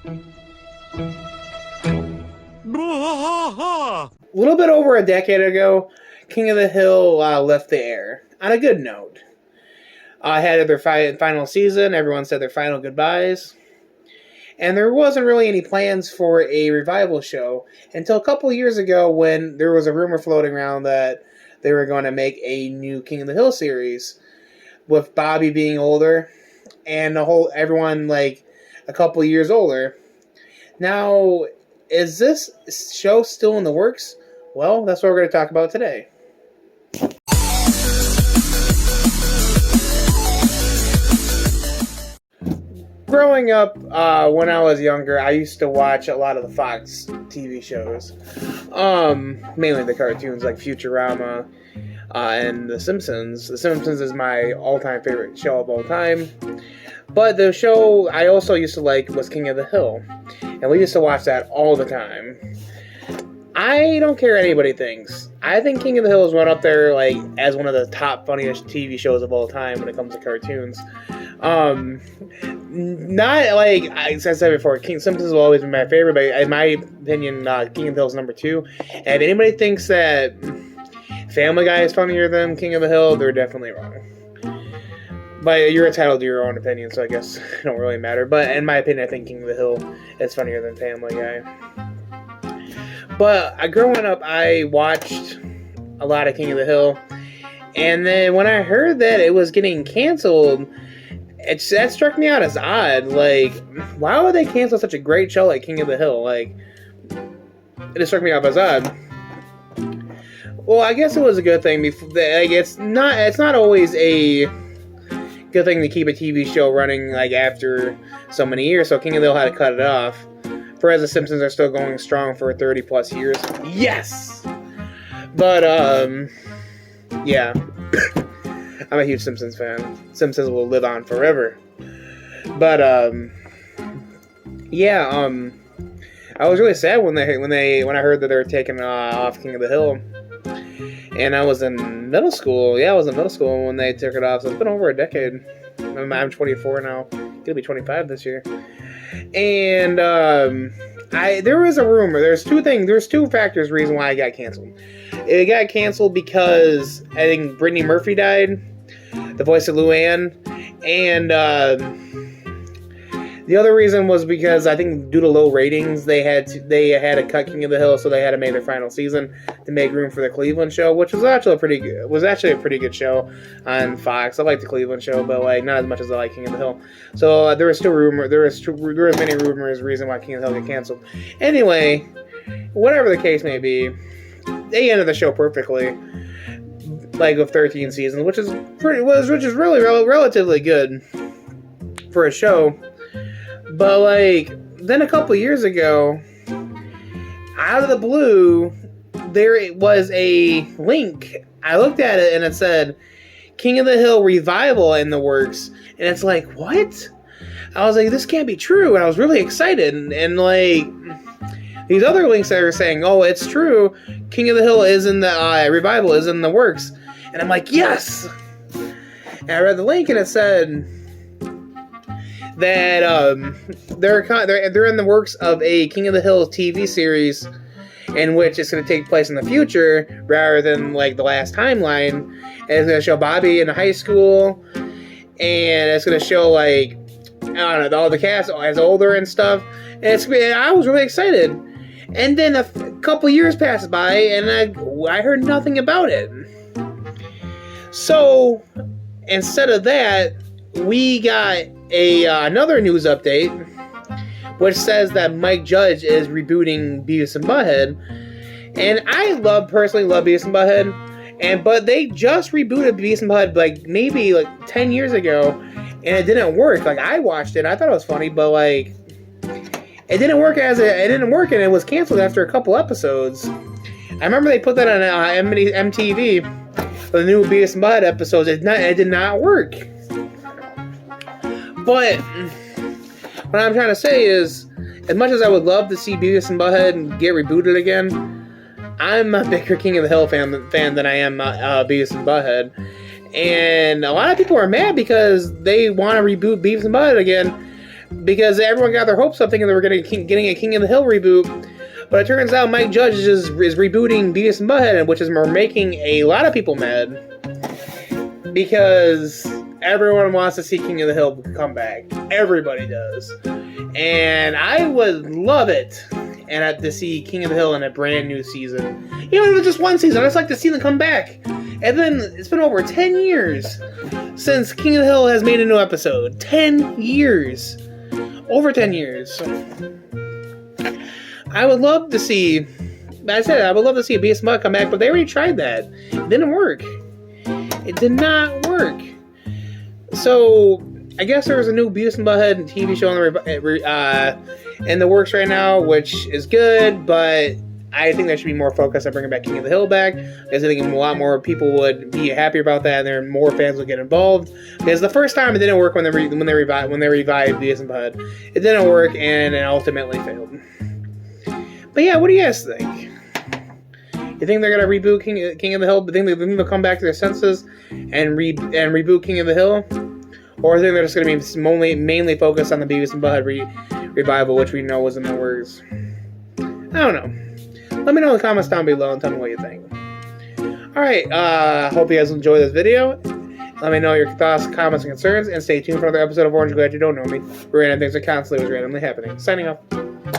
A little bit over a decade ago, King of the Hill left the air on a good note. Had their final season, everyone said their final goodbyes, and there wasn't really any plans for a revival show until a couple years ago when there was a rumor floating around that they were going to make a new King of the Hill series with Bobby being older and everyone like a couple years older. Now, is this show still in the works? Well, that's what we're going to talk about today. Growing up, when I was younger, I used to watch a lot of the Fox TV shows. Mainly the cartoons like Futurama and The Simpsons. The Simpsons is my all-time favorite show of all time. But the show I also used to like was King of the Hill. And we used to watch that all the time. I don't care what anybody thinks. I think King of the Hill is one up there like as one of the top funniest TV shows of all time when it comes to cartoons. Not like I said before, Simpsons has always been my favorite, but in my opinion, King of the Hill is number 2. And if anybody thinks that Family Guy is funnier than King of the Hill, they're definitely wrong. But you're entitled to your own opinion, so I guess it don't really matter. But in my opinion, I think King of the Hill is funnier than Family Guy. But growing up, I watched a lot of King of the Hill. And then when I heard that it was getting canceled, that struck me out as odd. Like, why would they cancel such a great show like King of the Hill? Like, it just struck me out as odd. Well, I guess it was a good thing. Like, it's not always a good thing to keep a TV show running like after so many years. So King of the Hill had to cut it off. Whereas the Simpsons are still going strong for 30 plus years. Yes! But, yeah. I'm a huge Simpsons fan. Simpsons will live on forever. But, yeah, I was really sad when I heard that they were taking off King of the Hill. And I was in middle school. Yeah, I was in middle school when they took it off. So it's been over a decade. I'm 24 now. Gonna be 25 this year. And there was a rumor. There's two factors reason why it got canceled. It got canceled because I think Brittany Murphy died, the voice of Luann, and the other reason was because I think due to low ratings, they had to cut King of the Hill, so they had to make their final season to make room for the Cleveland show, which was actually a pretty good show on Fox. I like the Cleveland show, but like not as much as I like King of the Hill. So there was many rumors reason why King of the Hill got canceled. Anyway, whatever the case may be, they ended the show perfectly, like with 13 seasons, which is really relatively good for a show. But like then a couple years ago, out of the blue, there was a link. I looked at it and it said King of the Hill revival in the works, and it's like, what? I was like, this can't be true, and I was really excited, and like these other links that were saying, oh, it's true, King of the Hill is in the revival is in the works, and I'm like, yes. And I read the link and it said that they're in the works of a King of the Hill TV series in which it's going to take place in the future rather than like the last timeline. And it's going to show Bobby in high school, and it's going to show like I don't know all the cast as older and stuff. And I was really excited. And then a couple years passed by, and I heard nothing about it. So instead of that, we got another news update, which says that Mike Judge is rebooting Beavis and Butthead, and I personally love Beavis and Butthead, but they just rebooted Beavis and Butthead like maybe like 10 years ago, and it didn't work. Like I watched it, I thought it was funny, but like it didn't work, and it was canceled after a couple episodes. I remember they put that on MTV, the new Beavis and Butthead episodes. It did not work. But what I'm trying to say is, as much as I would love to see Beavis and Butthead get rebooted again, I'm a bigger King of the Hill fan than I am Beavis and Butthead. And a lot of people are mad because they want to reboot Beavis and Butthead again, because everyone got their hopes up thinking they were getting a King of the Hill reboot. But it turns out Mike Judge is rebooting Beavis and Butthead, which is making a lot of people mad. Because everyone wants to see King of the Hill come back. Everybody does. And I would love it to see King of the Hill in a brand new season. Even if it's just one season, I'd just like to see them come back. And then, it's been over 10 years since King of the Hill has made a new episode. 10 years. Over 10 years. I would love to see... I would love to see a Beavis and Butthead come back, but they already tried that. It didn't work. It did not work. So, I guess there was a new Beavis and Butthead TV show in the works right now, which is good, but I think there should be more focus on bringing back King of the Hill back, because I think a lot more people would be happy about that, and there more fans would get involved. Because the first time it didn't work when they revived Beavis and Butthead, it didn't work, and it ultimately failed. But yeah, what do you guys think? You think they're gonna reboot King of the Hill? Do you think they'll come back to their senses and reboot King of the Hill? Or do you think they're just gonna be mainly focused on the Beavis and Butthead revival, which we know was in the works? I don't know. Let me know in the comments down below and tell me what you think. Alright, hope you guys enjoyed this video. Let me know your thoughts, comments, and concerns, and stay tuned for another episode of Orange Glad You Don't Know Me, where random things are constantly randomly happening. Signing off.